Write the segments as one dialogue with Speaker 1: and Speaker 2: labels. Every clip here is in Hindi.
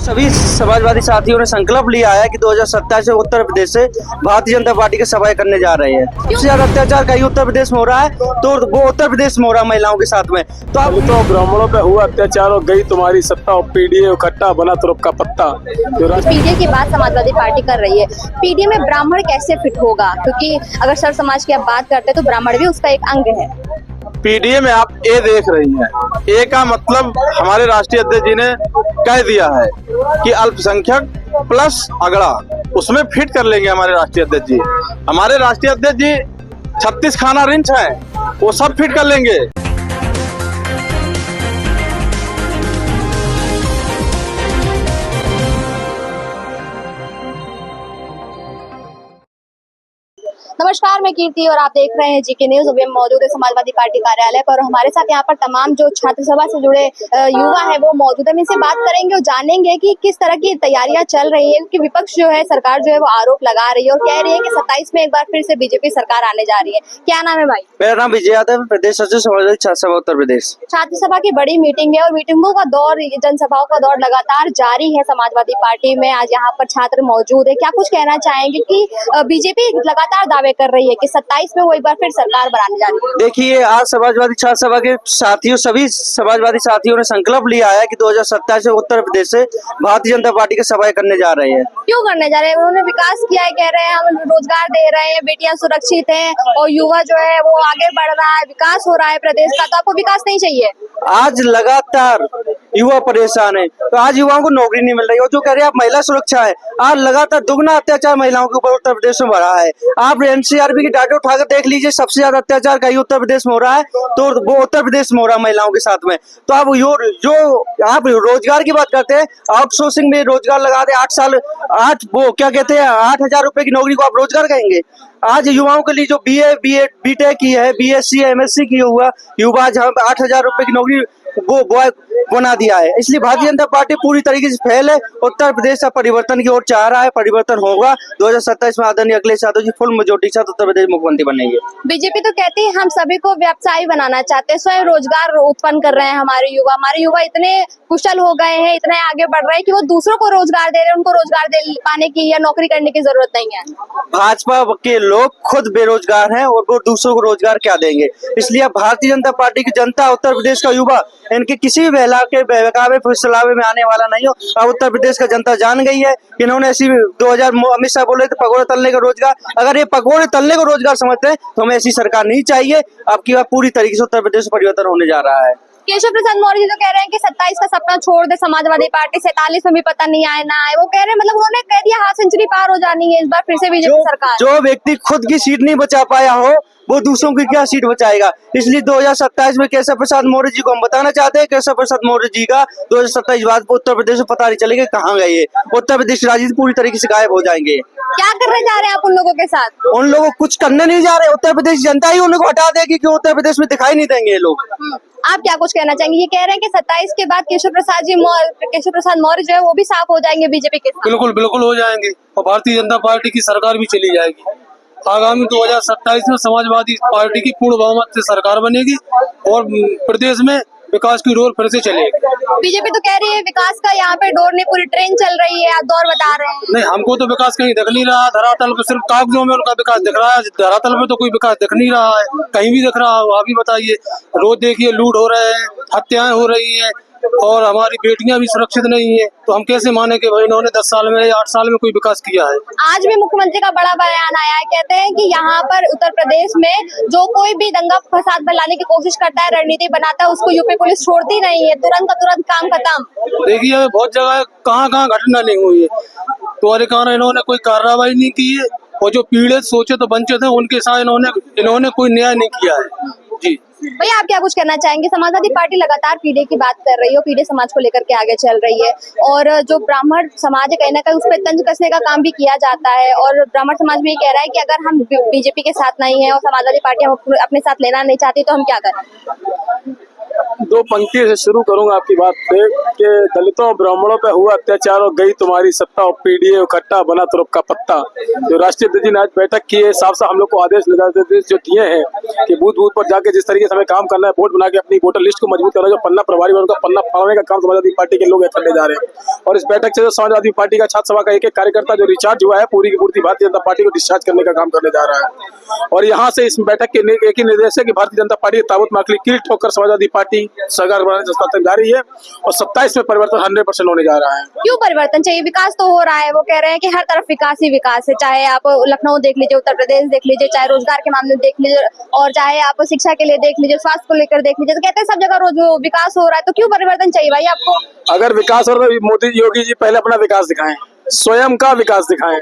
Speaker 1: सभी समाजवादी साथियों ने संकल्प लिया है कि 2027 में उत्तर प्रदेश से भारतीय जनता पार्टी के सभाएं करने जा रहे हैं। सबसे ज्यादा अत्याचार कहीं उत्तर प्रदेश में हो रहा है, तो वो उत्तर प्रदेश में हो रहा है महिलाओं के साथ में। तो अब
Speaker 2: तो ब्राह्मणों पे हुआ अत्याचार और गई तुम्हारी सत्ता और पीडीए खट्टा बना तुरप का पत्ता।
Speaker 3: पीडीए की बात समाजवादी पार्टी कर रही है। पीडीए में ब्राह्मण कैसे फिट होगा, क्योंकि अगर सर्व समाज की आप बात करते हैं तो ब्राह्मण भी उसका एक अंग है।
Speaker 2: पीडीए में आप ए देख रही हैं, ए का मतलब हमारे राष्ट्रीय अध्यक्ष जी ने कह दिया है कि अल्पसंख्यक प्लस अगड़ा, उसमें फिट कर लेंगे हमारे राष्ट्रीय अध्यक्ष जी। हमारे राष्ट्रीय अध्यक्ष जी 36 खाना रिंच है, वो सब फिट कर लेंगे।
Speaker 3: नमस्कार, मैं कीर्ति और आप देख रहे हैं जीके न्यूज। अभी हम मौजूद है समाजवादी पार्टी कार्यालय पर। हमारे साथ यहाँ पर तमाम जो छात्र सभा से जुड़े युवा है वो मौजूद है। हम इनसे बात करेंगे और जानेंगे कि किस तरह की तैयारियां चल रही है, क्योंकि विपक्ष जो है, सरकार जो है वो आरोप लगा रही है और कह रही है कि 27 में एक बार फिर से बीजेपी सरकार आने जा रही है। क्या नाम है भाई?
Speaker 1: मेरा नाम विजय यादव, प्रदेश सचिव समाजवादी छात्र सभा उत्तर प्रदेश।
Speaker 3: छात्र सभा की बड़ी मीटिंग है और मीटिंगों का दौर, जनसभाओं का दौर लगातार जारी है समाजवादी पार्टी में। आज यहाँ पर छात्र मौजूद है। क्या कुछ कहना चाहेंगे कि बीजेपी लगातार दावे कर रही है कि 27 में वो एक बार फिर सरकार बनाने जा रही है?
Speaker 1: देखिए, आज समाजवादी छात्र सभा के साथियों, सभी समाजवादी साथियों ने संकल्प लिया है कि 2027 में उत्तर प्रदेश से भारतीय जनता पार्टी के सभाएं करने जा रहे हैं।
Speaker 3: क्यों करने जा रहे हैं? उन्होंने विकास किया है, कह रहे हैं हम रोजगार दे रहे हैं, बेटियां सुरक्षित हैं और युवा जो है वो आगे बढ़ रहा है, विकास हो रहा है प्रदेश का। तो आपको विकास नहीं चाहिए?
Speaker 1: आज लगातार युवा परेशान है, तो आज युवाओं को नौकरी नहीं मिल रही। और जो कह रहे हैं आप महिला सुरक्षा है, आज लगातार दुगना अत्याचार महिलाओं के ऊपर उत्तर प्रदेश में बढ़ा है। आप एनसीआरबी की डाटा उठाकर देख लीजिए, सबसे ज्यादा अत्याचार कहीं उत्तर प्रदेश में हो रहा है, तो वो उत्तर प्रदेश में हो रहा है महिलाओं के साथ में। तो आप जो आप रोजगार की बात करते हैं, आउटसोर्सिंग में रोजगार लगा दे 8 साल, 8,000 रुपए की नौकरी को आप रोजगार कहेंगे? आज युवाओं के लिए जो बीए, बीटेक की है, बीएससी, एमएससी की हुआ युवा, आज 8,000 रुपए की नौकरी वो बना दिया है। इसलिए भारतीय जनता पार्टी पूरी तरीके से फेल है। उत्तर प्रदेश का परिवर्तन की ओर चाह रहा है, परिवर्तन होगा। 2027 में आदरणीय अखिलेश यादव जी फुल मेजोरिटी के साथ उत्तर प्रदेश मुख्यमंत्री बनेंगे।
Speaker 3: बीजेपी तो कहती है हम सभी को व्यवसायी बनाना चाहते हैं, स्वयं रोजगार उत्पन्न कर रहे हैं। हमारे युवा इतने कुशल हो गए हैं, इतने आगे बढ़ रहे हैं कि वो दूसरों को रोजगार दे रहे हैं। उनको रोजगार पाने की या नौकरी करने की जरूरत नहीं है। भाजपा
Speaker 1: के लोग खुद बेरोजगार हैं और वो दूसरों को रोजगार क्या देंगे? इसलिए भारतीय जनता पार्टी की जनता, उत्तर प्रदेश का युवा इनके किसी भी बहकावे फुसलावे में आने वाला नहीं हो। अब उत्तर प्रदेश का जनता जान गई है। इन्होंने ऐसी 2000 अमित शाह बोले थे पकौड़े तलने का रोजगार, अगर ये पकौड़े तलने को रोजगार समझते हैं तो हमें ऐसी सरकार नहीं चाहिए। अब की बार पूरी तरीके से उत्तर प्रदेश में परिवर्तन होने जा रहा है।
Speaker 3: केशव प्रसाद मौर्य जी तो कह रहे हैं कि 27 का सपना छोड़ दे समाजवादी पार्टी, 47 में भी पता नहीं आए ना आए। वो कह रहे हैं, मतलब उन्होंने कह दिया हाफ सेंचुरी पार हो जानी है इस बार फिर से बीजेपी सरकार।
Speaker 1: जो व्यक्ति खुद की सीट नहीं बचा पाया हो वो दूसरों की क्या सीट बचाएगा? इसलिए 2027 में केशव प्रसाद मौर्य जी को हम बताना चाहते हैं, केशव प्रसाद मौर्य जी का 2027 बाद उत्तर प्रदेश में पता नहीं चलेगा कहाँ गए ये। उत्तर प्रदेश राजनीति पूरी तरीके से गायब हो जाएंगे।
Speaker 3: क्या करने जा रहे हैं आप उन लोगों के साथ?
Speaker 1: उन लोगों कुछ करने नहीं जा रहे। उत्तर प्रदेश जनता ही उनको हटा देगी, क्यों उत्तर प्रदेश में दिखाई नहीं देंगे ये लोग।
Speaker 3: आप क्या कुछ कहना चाहेंगे? ये कह रहे हैं कि 27 के बाद केशव प्रसाद मौर्य जो है वो भी साफ हो जाएंगे बीजेपी के साथ।
Speaker 2: बिल्कुल हो जाएंगे और भारतीय जनता पार्टी की सरकार भी चली जाएगी। आगामी 2027 में समाजवादी पार्टी की पूर्ण बहुमत से सरकार बनेगी और प्रदेश में विकास की डोर फिर से चलेगी।
Speaker 3: बीजेपी तो कह रही है विकास का यहाँ पे डोर नहीं, पूरी ट्रेन चल रही है, आप दौर बता रहे हैं।
Speaker 2: नहीं, हमको तो विकास कहीं दिख नहीं रहा। धरातल पे सिर्फ कागजों में उनका विकास दिख रहा है, धरातल पे तो कोई विकास दिख नहीं रहा है। कहीं भी दिख रहा हो आप ही बताइए। रोज देखिए लूट हो रहे हैं, हत्याएं हो रही है और हमारी बेटियां भी सुरक्षित नहीं है। तो हम कैसे माने कि भाई इन्होंने 10 साल में 8 साल में कोई विकास किया है?
Speaker 3: आज भी मुख्यमंत्री का बड़ा बयान आया है, कहते हैं कि यहाँ पर उत्तर प्रदेश में जो कोई भी दंगा फसाद फैलाने की कोशिश करता है, रणनीति बनाता है, उसको यूपी पुलिस छोड़ती नहीं है, तुरंत का तुरंत काम खत्म।
Speaker 2: देखिए बहुत जगह कहाँ घटना नहीं हुई है, तुम्हारे कारण इन्होंने कोई कार्रवाई नहीं की है और जो पीड़ित शोषित वंचित है उनके साथ इन्होंने कोई न्याय नहीं किया है। जी
Speaker 3: भैया, आप क्या कुछ कहना चाहेंगे? समाजवादी पार्टी लगातार पीढ़ी की बात कर रही है, पीढ़ी समाज को लेकर के आगे चल रही है और जो ब्राह्मण समाज है कहीं ना कहीं उस पर तंज कसने का काम भी किया जाता है और ब्राह्मण समाज भी ये कह रहा है कि अगर हम बीजेपी के साथ नहीं है और समाजवादी पार्टी हम अपने साथ लेना नहीं चाहती तो हम क्या करें?
Speaker 2: दो पंक्ति से शुरू करूंगा आपकी बात पे कि दलितों और ब्राह्मणों पे हुआ अत्याचार और गई तुम्हारी सत्ता और पीडीए इकट्ठा बना तुरुप का पत्ता। जो राष्ट्रीय अध्यक्ष ने आज बैठक की है, साफ साफ हम लोग को आदेश जो दिए हैं कि बूथ बूथ पर जाके जिस तरीके से हमें काम करना है, वोट बना के अपनी वोटर लिस्ट को मजबूत करना, जो पन्ना प्रभारी उनका पन्ना फाड़ने का काम समाजवादी पार्टी के लोग करने जा रहे हैं। और इस बैठक से जो समाजवादी पार्टी का छात्र सभा का एक एक कार्यकर्ता जो रिचार्ज हुआ है, पूरी की पूरी भारतीय जनता पार्टी को डिस्चार्ज करने का काम करने जा रहा है। और यहाँ से इस बैठक के एक ही निर्देश है कि भारतीय जनता पार्टी ताबूत में कील ठोकर समाजवादी पार्टी सरकार बनाने से जा रही है और 27 में परिवर्तन 100% होने जा रहा है।
Speaker 3: क्यों परिवर्तन चाहिए? विकास तो हो रहा है। वो कह रहे हैं कि हर तरफ विकास ही विकास है, चाहे आप लखनऊ देख लीजिए, उत्तर प्रदेश देख लीजिए, चाहे रोजगार के मामले में देख लीजिए, और चाहे आप शिक्षा के लिए देख लीजिए, स्वास्थ्य को लेकर देख लीजिए, तो कहते हैं सब जगह रोज विकास हो रहा है, तो क्यों परिवर्तन चाहिए भाई आपको?
Speaker 2: अगर विकास हो रहा है, मोदी योगी जी पहले अपना विकास दिखाएं, स्वयं का विकास दिखाएं।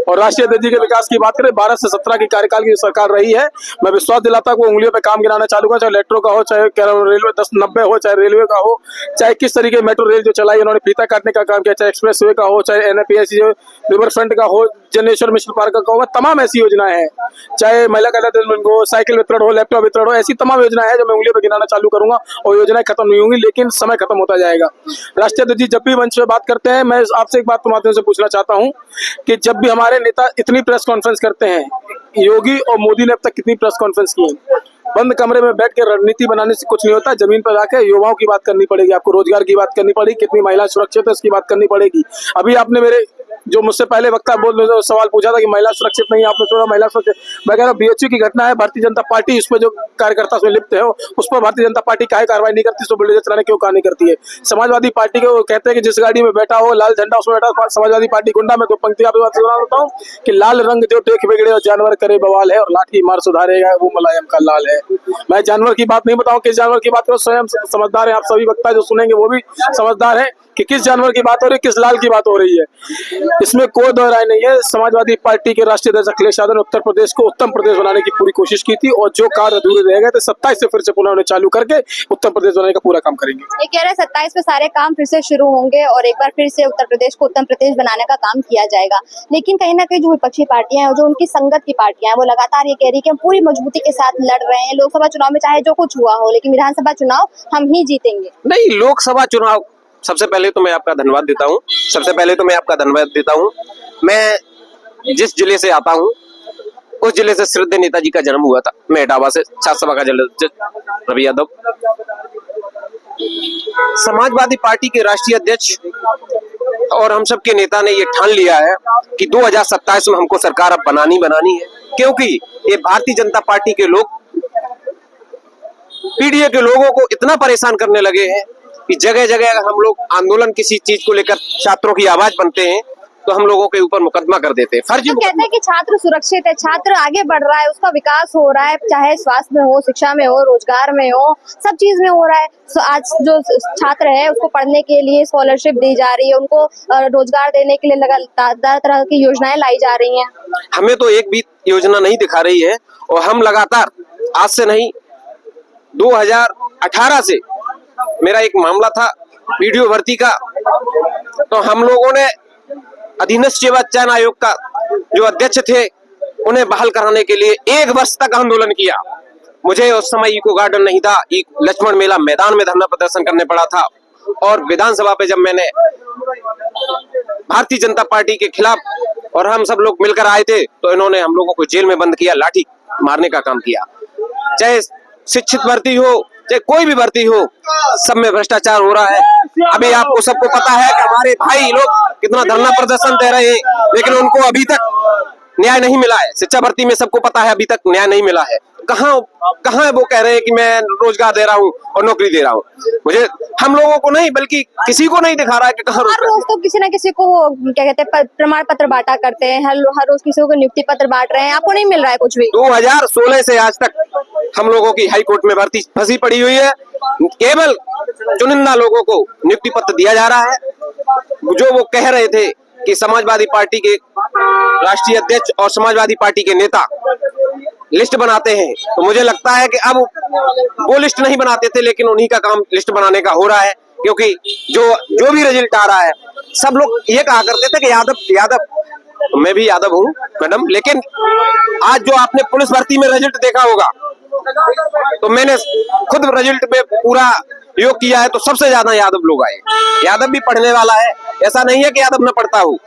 Speaker 2: और राष्ट्रीय अध्यक्ष जी के विकास की बात करें, 12 से 17 की कार्यकाल की सरकार रही है, मैं विश्वास दिलाता हूं उंगलियों पे काम गिनाना चालू कर, चाहे मेट्रो का हो, चाहे रेलवे 10-90 हो, चाहे रेलवे का हो, चाहे किस तरीके मेट्रो रेल जो चलाई उन्होंने फीता काटने का काम किया, चाहे एक्सप्रेस वे का हो, चाहे एनएपीएस जो रिवर फ्रंट का हो, जनेश्वर मिशन पार्क का हो, तमाम ऐसी योजनाएं हैं, चाहे महिला कल्याण हो, साइकिल वितरण हो, लैपटॉप वितरण हो, ऐसी तमाम योजनाएं हैं जो मैं उंगलियों पे गिनाना चालू करूंगा और योजनाएं खत्म नहीं होंगी, लेकिन समय खत्म होता जाएगा। राष्ट्रीय अध्यक्ष जी जब भी मंच पे बात करते हैं, मैं आपसे एक बात के माध्यम से पूछना चाहता हूँ कि जब भी हमारे नेता इतनी प्रेस कॉन्फ्रेंस करते हैं, योगी और मोदी ने अब तक कितनी प्रेस कॉन्फ्रेंस की है? बंद कमरे में बैठ के रणनीति बनाने से कुछ नहीं होता, जमीन पर जाके युवाओं की बात करनी पड़ेगी, आपको रोजगार की बात करनी पड़ेगी, कितनी महिला सुरक्षित है उसकी बात करनी पड़ेगी। अभी आपने मेरे जो मुझसे पहले वक्ता सवाल पूछा था कि महिला सुरक्षित नहीं, आपने सुना महिला सुरक्षित, मैं कह रहा हूँ बीएचयू की घटना है, भारतीय जनता पार्टी उस पर जो कार्यकर्ता उसमें लिप्त है उस पर भारतीय जनता पार्टी काहे कार्रवाई नहीं करती, बुलडोजर चलाने क्यों कहा नहीं करती है? समाजवादी पार्टी के वो कहते हैं कि जिस गाड़ी में बैठा हो लाल झंडा उसमें बैठा समाजवादी पार्टी गुंडा। मैं दो पंक्ति आपकी बात सुना देता हूँ कि लाल रंग जो देख बिगड़े और जानवर करे बवाल है और लाठी मार सुधारेगा वो मुलायम का लाल है। मैं जानवर की बात नहीं बताऊं, किस जानवर की बात करो, स्वयं समझदार है, आप सभी वक्ता जो सुनेंगे वो भी समझदार है कि किस जानवर की बात हो रही है, किस लाल की बात हो रही है। इसमें कोई दो राय नहीं है। समाजवादी पार्टी के राष्ट्रीय अध्यक्ष अखिलेश यादव ने उत्तर प्रदेश को उत्तम प्रदेश बनाने की पूरी कोशिश की थी और जो कार्य अधूरे रह गए थे 27 से फिर से पुनः उन्हें चालू करके उत्तर प्रदेश बनाने का पूरा काम करेंगे।
Speaker 3: ये कह रहे हैं 27 में सारे काम फिर से शुरू होंगे और एक बार फिर से उत्तर प्रदेश को उत्तम प्रदेश बनाने का काम किया जाएगा। लेकिन कहीं ना कहीं जो विपक्षी पार्टियां हैं, जो उनकी संगत की पार्टियां हैं, वो लगातार ये कह रही है कि हम पूरी मजबूती के साथ लड़ रहे हैं, लोकसभा चुनाव में चाहे जो कुछ हुआ हो, लेकिन विधानसभा चुनाव हम ही जीतेंगे।
Speaker 4: नहीं, लोकसभा चुनाव सबसे पहले तो मैं आपका धन्यवाद देता हूं। मैं जिस जिले से आता हूं उस जिले से श्रद्धेय नेताजी का जन्म हुआ था। मैं इटावा से छात्र सभा का जिला रवि यादव। समाजवादी पार्टी के राष्ट्रीय अध्यक्ष और हम सब के नेता ने ये ठान लिया है कि 2027 में हमको सरकार अब बनानी है, क्योंकि ये भारतीय जनता पार्टी के लोग पीडीए के लोगों को इतना परेशान करने लगे हैं कि जगह जगह अगर हम लोग आंदोलन किसी चीज को लेकर छात्रों की आवाज बनते हैं तो हम लोगों के ऊपर मुकदमा कर देते हैं, फर्जी।
Speaker 3: तो कहते हैं कि छात्र सुरक्षित है, छात्र आगे बढ़ रहा है, उसका विकास हो रहा है, चाहे स्वास्थ्य में हो, शिक्षा में हो, रोजगार में हो, सब चीज में हो रहा है। तो आज जो छात्र है उसको पढ़ने के लिए स्कॉलरशिप दी जा रही है, उनको रोजगार देने के लिए लगातार तरह की योजनाएं लाई जा रही हैं।
Speaker 4: हमें तो एक भी योजना नहीं दिखा रही है और हम लगातार आज से नहीं 2018 से मेरा एक मामला था वीडियो भर्ती का, तो हम लोगों ने अधीनस्थ सेवा चयन आयोग का जो अध्यक्ष थे उन्हें बहाल कराने के लिए 1 वर्ष तक आंदोलन किया। मुझे उस समय इको गार्डन नहीं था, लक्ष्मण मेला मैदान में धरना प्रदर्शन करने पड़ा था और विधानसभा पे जब मैंने भारतीय जनता पार्टी के खिलाफ और हम सब लोग मिलकर आए थे तो इन्होंने हम लोगों को जेल में बंद किया, लाठी मारने का काम किया। चाहे शिक्षित भर्ती हो, चाहे कोई भी भर्ती हो, सब में भ्रष्टाचार हो रहा है। अभी आपको सबको पता है कि हमारे भाई लोग कितना धरना प्रदर्शन दे रहे हैं, लेकिन उनको अभी तक न्याय नहीं मिला है। शिक्षा भर्ती में सबको पता है अभी तक न्याय नहीं मिला है। कहाँ वो कह रहे हैं कि मैं रोजगार दे रहा हूँ और नौकरी दे रहा हूँ। मुझे हम लोगों को नहीं बल्कि किसी को नहीं दिखा रहा है कि कहाँ
Speaker 3: हर रोज तो किसी ना किसी को क्या कहते हैं प्रमाण पत्र बांटा करते हैं, हर रोज किसी को नियुक्ति पत्र बांट रहे हैं, आपको नहीं मिल रहा है कुछ भी।
Speaker 4: 2016 से आज तक हम लोगों की हाई कोर्ट में भर्ती फंसी पड़ी हुई है। केवल चुनिंदा लोगों को नियुक्ति पत्र दिया जा रहा है। जो वो कह रहे थे कि समाजवादी पार्टी के राष्ट्रीय अध्यक्ष और समाजवादी पार्टी के नेता लिस्ट बनाते हैं, तो मुझे लगता है कि अब वो लिस्ट नहीं बनाते थे, लेकिन उन्हीं का काम लिस्ट बनाने का हो रहा है। क्योंकि जो भी रिजल्ट आ रहा है, सब लोग ये कहा करते थे कि यादव, मैं भी यादव हूँ मैडम, लेकिन आज जो आपने पुलिस भर्ती में रिजल्ट देखा होगा तो मैंने खुद रिजल्ट में पूरा योग किया है, तो सबसे ज्यादा यादव लोग आए। यादव भी पढ़ने वाला है, ऐसा नहीं है कि यादव न पढ़ता हो।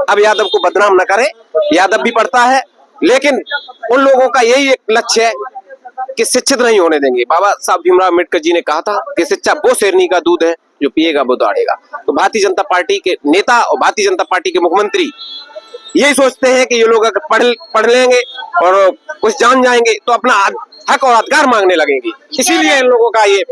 Speaker 4: अब यादव को बदनाम न करे, यादव भी पढ़ता है, लेकिन उन लोगों का यही एक लक्ष्य है कि शिक्षित नहीं होने देंगे। बाबा साहब भीमराव अम्बेडकर जी ने कहा था कि शिक्षा वो शेरनी का दूध है जो पिएगा वो दौड़ेगा। तो भारतीय जनता पार्टी के नेता और भारतीय जनता पार्टी के मुख्यमंत्री यही सोचते हैं कि ये लोग अगर पढ़ लेंगे और कुछ जान जाएंगे तो अपना हक और अधिकार मांगने लगेंगे। इसीलिए इन लोगों का ये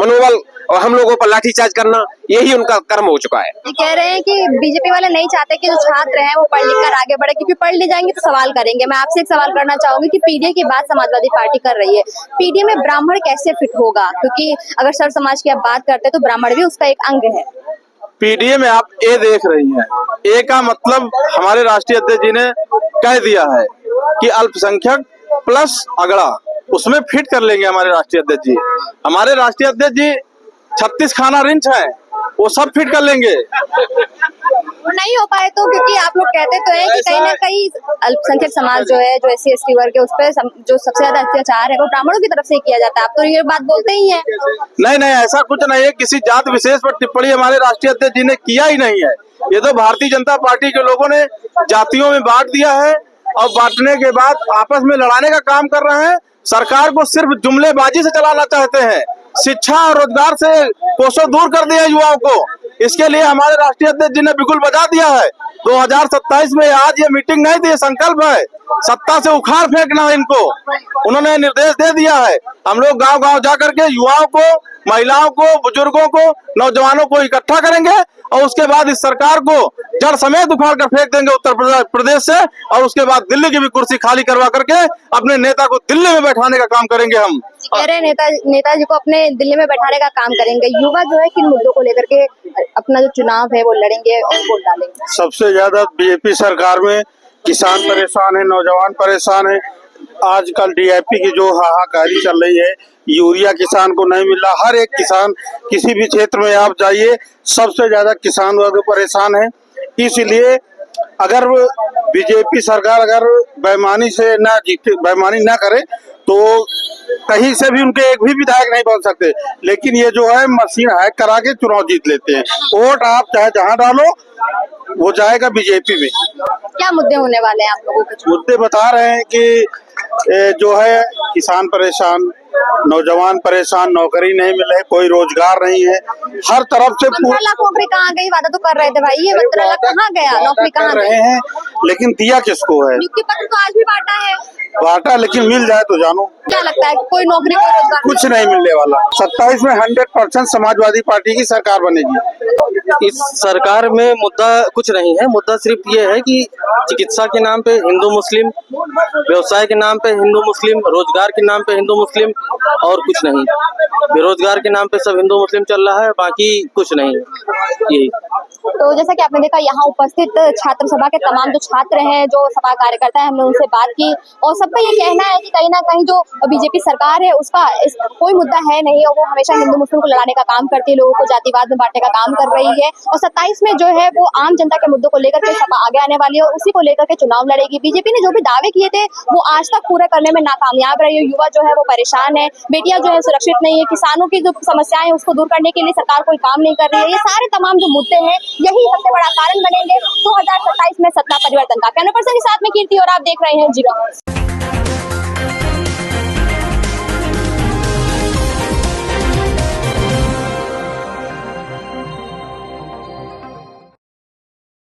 Speaker 4: मनोबल और हम लोगों पर लाठीचार्ज करना यही उनका कर्म हो चुका है।
Speaker 3: ये कह रहे हैं कि बीजेपी वाले नहीं चाहते कि जो छात्र हैं वो पढ़ लिख कर आगे बढ़े, क्योंकि पढ़ ले जाएंगे तो सवाल करेंगे। मैं आपसे एक सवाल करना चाहूंगी कि पीडीए की बात समाजवादी पार्टी कर रही है, पीडीए में ब्राह्मण कैसे फिट होगा? क्योंकि अगर सर्व समाज की आप बात करते हैं तो ब्राह्मण भी उसका एक अंग है।
Speaker 5: पीडीए में आप ए देख रही हैं, ए का मतलब हमारे राष्ट्रीय अध्यक्ष जी ने कह दिया है कि अल्पसंख्यक प्लस अगड़ा, उसमें फिट कर लेंगे हमारे राष्ट्रीय अध्यक्ष जी। हमारे राष्ट्रीय अध्यक्ष जी 36 खाना रिंच है, वो सब फिट कर लेंगे।
Speaker 3: वो नहीं हो पाए तो, क्योंकि आप लोग कहते तो हैं कि कहीं ना कहीं अल्पसंख्यक समाज जो है, जो SC ST वर्ग है, उस पर जो सबसे ज्यादा अत्याचार है वो ब्राह्मणों की तरफ से किया जाता है। आप तो ये बात बोलते ही हैं।
Speaker 5: नहीं नहीं, ऐसा कुछ नहीं है। किसी जात विशेष पर टिप्पणी हमारे राष्ट्रीय अध्यक्ष जी ने किया ही नहीं है। ये तो भारतीय जनता पार्टी के लोगों ने जातियों में बांट दिया है और बांटने के बाद आपस में लड़ाने का काम कर रहे हैं। सरकार को सिर्फ जुमलेबाजी से चलाना चाहते हैं, शिक्षा और रोजगार से कोसों दूर कर दिया युवाओं को। इसके लिए हमारे राष्ट्रीय अध्यक्ष जी ने बिल्कुल बजा दिया है। 2027 में आज ये मीटिंग नहीं थी, ये संकल्प है, सत्ता से उखाड़ फेंकना इनको। उन्होंने निर्देश दे दिया है। हम लोग गांव गांव जा करके युवाओं को, महिलाओं को, बुजुर्गों को, नौजवानों को इकट्ठा करेंगे और उसके बाद इस सरकार को जड़ समेत उखाड़ कर फेंक देंगे उत्तर प्रदेश से। और उसके बाद दिल्ली की भी कुर्सी खाली करवा करके अपने नेता को दिल्ली में बैठाने का काम करेंगे हम।
Speaker 3: कह रहे हैं नेताजी को अपने दिल्ली में बैठाने का काम करेंगे। युवा जो है किन मुद्दों को लेकर के अपना जो चुनाव है वो लड़ेंगे और वोट डालेंगे?
Speaker 5: सबसे ज्यादा बीजेपी सरकार में किसान परेशान है, नौजवान परेशान है। आजकल DAP की जो हाहाकारी चल रही है, यूरिया किसान को नहीं मिल रहा। हर एक किसान, किसी भी क्षेत्र में आप जाइए, सबसे ज्यादा किसान वर्ग परेशान है। इसलिए अगर बीजेपी सरकार अगर बेईमानी से ना जीते, बेईमानी ना करे तो कहीं से भी उनके एक भी विधायक नहीं बन सकते। लेकिन ये जो है मशीन हैक करा के चुनाव जीत लेते हैं। वोट आप चाहे जहां डालो वो जाएगा बीजेपी में।
Speaker 3: क्या मुद्दे होने वाले हैं आप लोगों के?
Speaker 5: मुद्दे बता रहे हैं कि जो है किसान परेशान, नौजवान परेशान, नौकरी नहीं मिल रही, कोई रोजगार नहीं है, हर तरफ से
Speaker 3: 15 लाख नौकरी कहाँ गई? वादा तो कर रहे थे भाई, ये 15 लाख कहाँ गया? नौकरी कहाँ
Speaker 5: कर
Speaker 3: गई?
Speaker 5: रहे हैं, लेकिन दिया किसको है?
Speaker 3: नियुक्ति पत्र तो आज भी बांटा है।
Speaker 5: बांटा, लेकिन मिल जाए तो जानो।
Speaker 3: क्या लगता है कि कोई नौकरी, कोई रोजगार?
Speaker 5: कुछ नहीं मिलने वाला। 27 में 100% समाजवादी पार्टी की सरकार बनेगी।
Speaker 6: इस सरकार में मुद्दा कुछ नहीं है। मुद्दा सिर्फ ये है कि चिकित्सा के नाम पे हिंदू मुस्लिम, व्यवसाय के नाम पे हिंदू मुस्लिम, रोजगार के नाम पे हिंदू मुस्लिम, और कुछ नहीं। बेरोजगार के नाम पे सब हिंदू मुस्लिम चल रहा है, बाकी कुछ नहीं। यही
Speaker 3: तो जैसा कि आपने देखा, यहाँ उपस्थित छात्र सभा के तमाम जो छात्र हैं, जो सभा कार्यकर्ता है, हमने उनसे बात की और सबका ये कहना है कि कहीं ना कहीं जो बीजेपी सरकार है उसका कोई मुद्दा है नहीं, और वो हमेशा हिंदू मुस्लिम को लड़ाने का काम करती है, लोगों को जातिवाद में बांटने का काम कर रही है। और 27 में जो है वो आम जनता के मुद्दों को लेकर के सभा आगे आने वाली है और उसी को लेकर के चुनाव लड़ेगी। बीजेपी ने जो भी दावे किए थे वो आज तक पूरे करने में नाकामयाब रही है। युवा जो है वो परेशान है, बेटियां जो है सुरक्षित नहीं है, किसानों की जो समस्याएं उसको दूर करने के लिए सरकार कोई काम नहीं कर रही है। ये सारे तमाम जो मुद्दे हैं यही सबसे बड़ा कारण बनेंगे 2027 में सत्ता परिवर्तन का। कैमरा पर्सन के साथ में कीर्ति और आप देख रहे हैं जी।